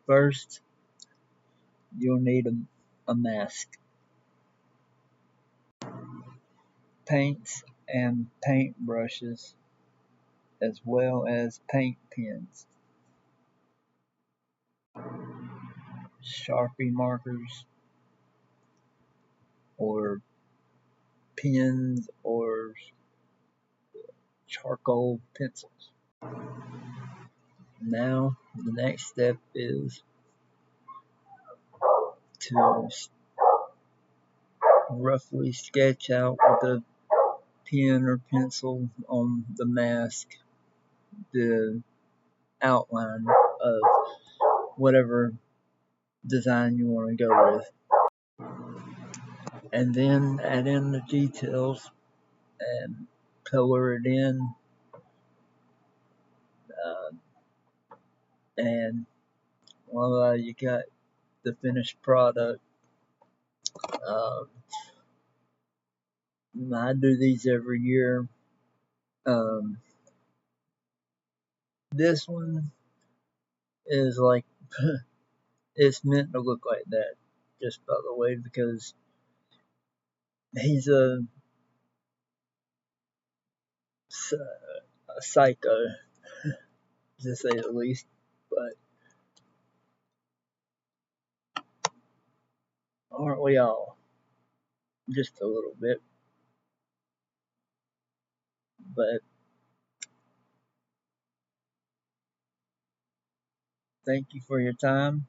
First, you'll need a mask, paints and paint brushes, as well as paint pens, Sharpie markers, or pens, or charcoal pencils. Now, the next step is to roughly sketch out with a pen or pencil on the mask the outline of whatever design you want to go with, and then add in the details and color it in, uh, and voila, you got the finished product. Uh, I do these every year. Um, this one is like it's meant to look like that, just by the way, because he's a psycho, to say the least. But aren't we all? Just a little bit. But thank you for your time.